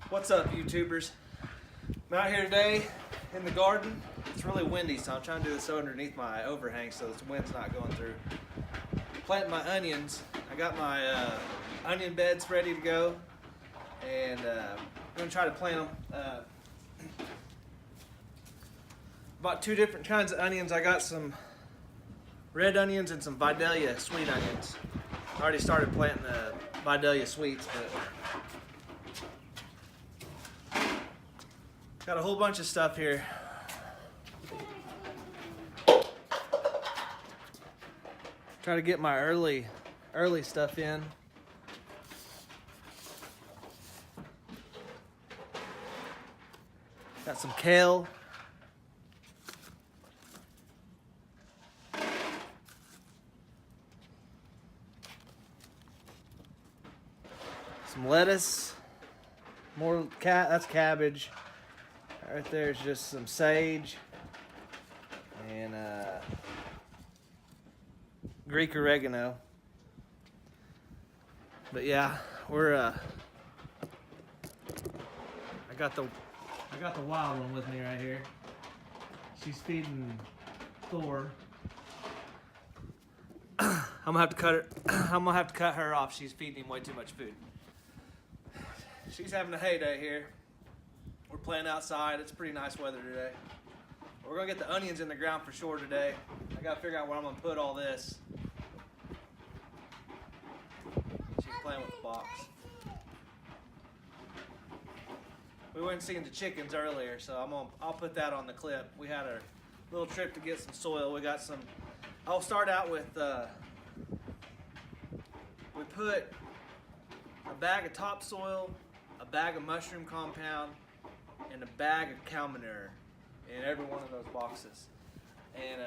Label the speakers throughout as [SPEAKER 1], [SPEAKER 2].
[SPEAKER 1] What's up, YouTubers? I'm out here today in the garden. It's really windy, so I'm trying to do this underneath my overhang so this wind's not going through. Planting my onions. I got my onion beds ready to go, and I'm going to try to plant them. Bought two different kinds of onions. I got some red onions and some Vidalia sweet onions. I already started planting the Vidalia sweets, but got a whole bunch of stuff here. Try to get my early stuff in. Got some kale. Some lettuce. More that's cabbage. Right there's just some sage and Greek oregano. But yeah, we're I got the wild one with me right here. She's feeding Thor. I'm gonna have to cut her. I'm gonna have to cut her off. She's feeding him way too much food. She's having a heyday here. We're playing outside. It's pretty nice weather today. We're gonna get the onions in the ground for sure today. I gotta figure out where I'm gonna put all this. She's playing with the box. We went seeing the chickens earlier, so I'll put that on the clip. We had a little trip to get some soil. We got some. I'll start out with. We put a bag of topsoil, a bag of mushroom compound, and a bag of cow manure in every one of those boxes. And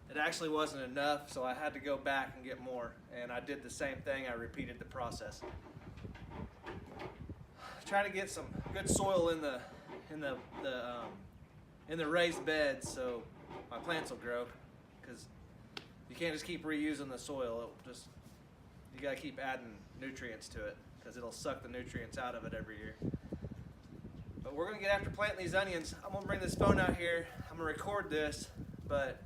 [SPEAKER 1] it actually wasn't enough, so I had to go back and get more. And I did the same thing. I repeated the process. Try to get some good soil in the raised beds so my plants will grow. Because you can't just keep reusing the soil. You gotta keep adding nutrients to it because it'll suck the nutrients out of it every year. But we're gonna get after planting these onions. I'm gonna bring this phone out here. I'm gonna record this, but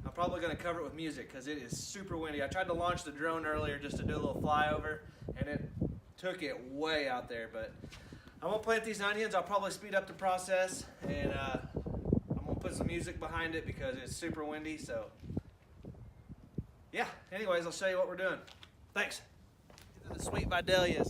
[SPEAKER 1] I'm probably gonna cover it with music because it is super windy. I tried to launch the drone earlier just to do a little flyover, and it took it way out there. But I'm gonna plant these onions. I'll probably speed up the process, and I'm gonna put some music behind it because it's super windy. So yeah. Anyways, I'll show you what we're doing. Thanks. These are the sweet Vidalias.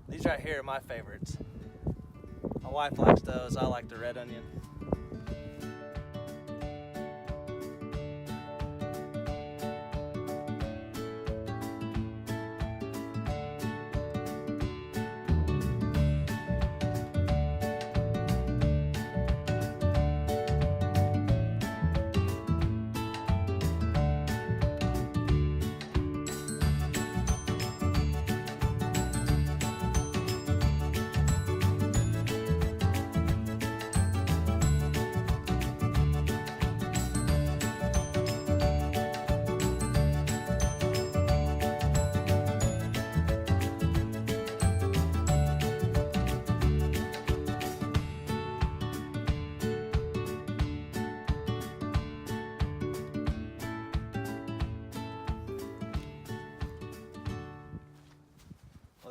[SPEAKER 1] These right here are my favorites. My wife likes those. I like the red onion.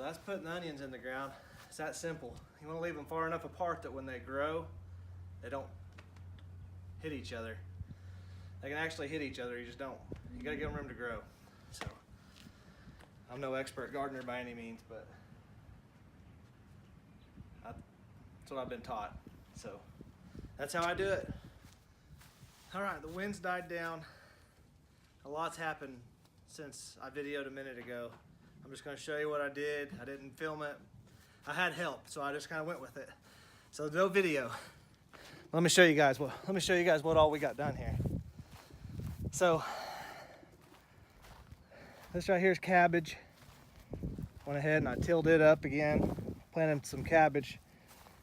[SPEAKER 1] that's putting the onions in the ground. It's that simple. You want to leave them far enough apart that when they grow, they don't hit each other. They can actually hit each other, you just don't. You gotta give them room to grow. So, I'm no expert gardener by any means, but that's what I've been taught. So, that's how I do it. All right, the wind's died down. A lot's happened since I videoed a minute ago. I'm just gonna show you what I did. I didn't film it. I had help, so I just kind of went with it. So no video. Let me show you guys what all we got done here. So this right here is cabbage. Went ahead and I tilled it up again, planted some cabbage.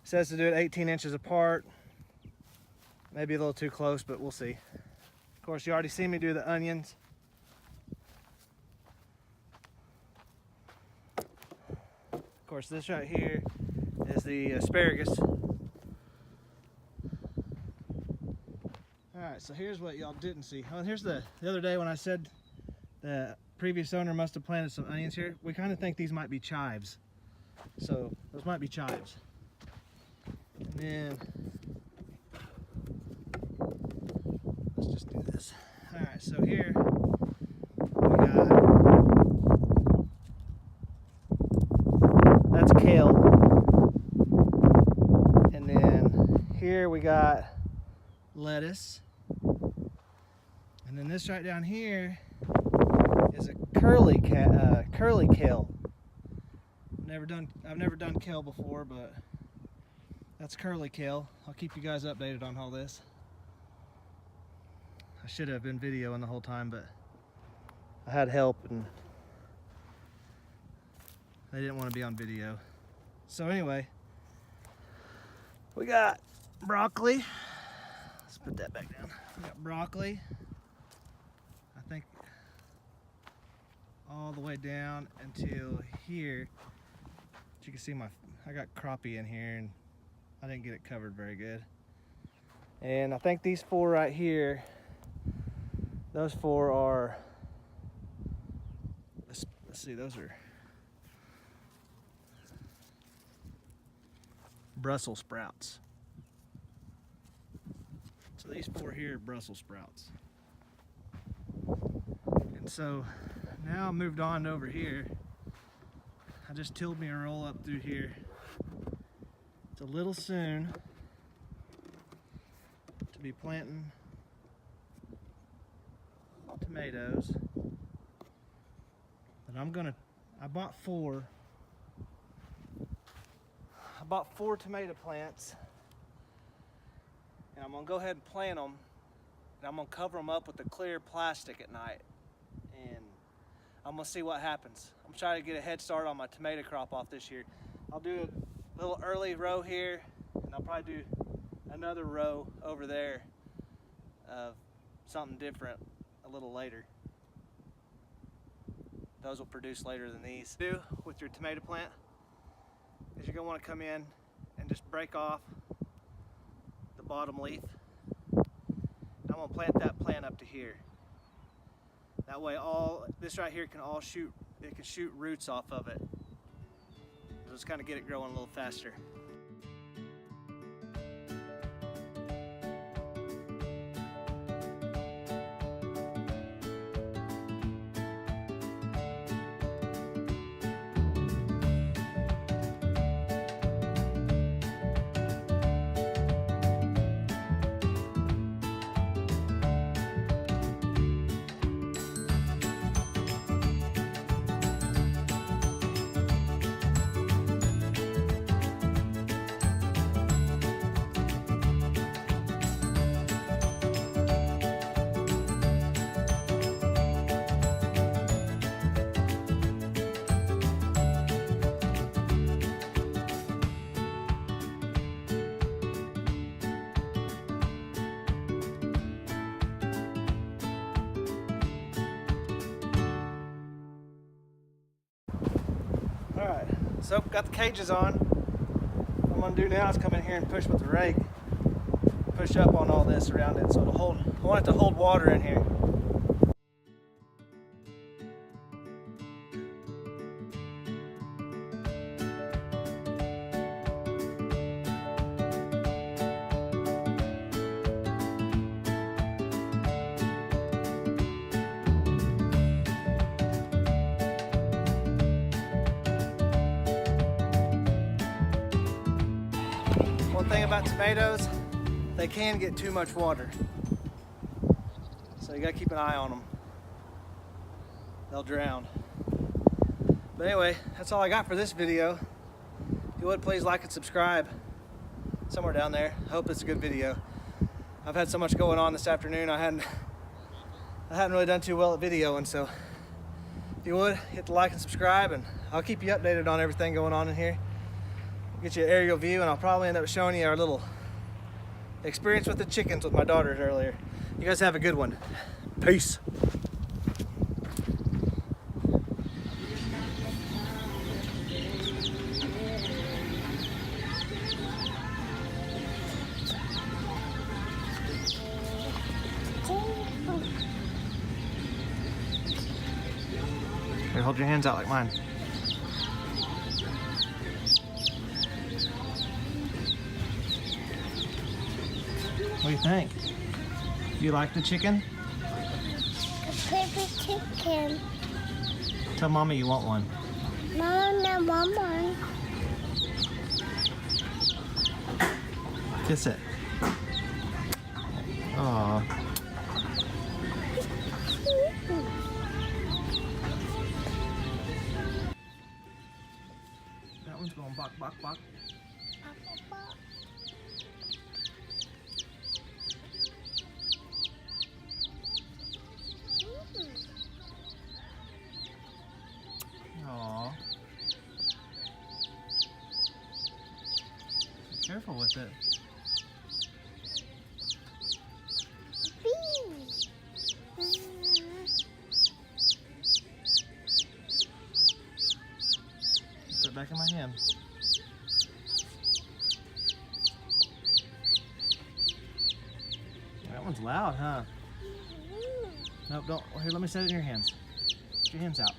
[SPEAKER 1] It says to do it 18 inches apart. Maybe a little too close, but we'll see. Of course, you already seen me do the onions. Of course, this right here is the asparagus. Alright, so here's what y'all didn't see. Oh, here's the other day when I said the previous owner must have planted some onions here. We kind of think these might be chives. So, those might be chives. And then, let's just do this. Alright, so here we got, that's kale. And then here we got lettuce. And then this right down here is a curly kale. I've never done kale before, but that's curly kale. I'll keep you guys updated on all this. I should have been videoing the whole time, but I had help and they didn't want to be on video. So anyway, we got broccoli. Let's put that back down. We got broccoli. I think all the way down until here. But you can see I got crappie in here and I didn't get it covered very good. And I think these four right here, those four are, let's see, those are Brussels sprouts. So these four here are Brussels sprouts. And so now I moved on over here. I just tilled me a roll up through here. It's a little soon to be planting tomatoes, but I bought four tomato plants, and I'm gonna go ahead and plant them, and I'm gonna cover them up with a clear plastic at night, and I'm gonna see what happens. I'm trying to get a head start on my tomato crop off this year. I'll do a little early row here, and I'll probably do another row over there of something different a little later. Those will produce later than these. Do with your tomato plant is you're gonna want to come in and just break off the bottom leaf. I'm gonna plant that plant up to here. That way this right here can shoot roots off of it. Just kind of get it growing a little faster. Alright, so got the cages on. What I'm going to do now is come in here and push with the rake. Push up on all this around it so I want it to hold water in here.
[SPEAKER 2] thing about tomatoes, they can get too much water. So you gotta keep an eye on them. They'll drown. But anyway, that's all I got for this video. If you would, please like and subscribe somewhere down there. I hope it's a good video. I've had so much going on this afternoon, I hadn't really done too well at videoing, so if you would, hit the like and subscribe, and I'll keep you updated on everything going on in here. Get you an aerial view, and I'll probably end up showing you our little experience with the chickens with my daughters earlier. You guys have a good one. Peace. Here, hold your hands out like mine. What do you think? Do you like the chicken?
[SPEAKER 3] A baby chicken.
[SPEAKER 2] Tell Mommy you want one.
[SPEAKER 3] Mom, I want one.
[SPEAKER 2] Kiss it. Aww. That one's going bok, bok, bok. Aww. Be careful with it. Put it back in my hand. That one's loud, huh? Nope, don't. Here, let me set it in your hands. Put your hands out.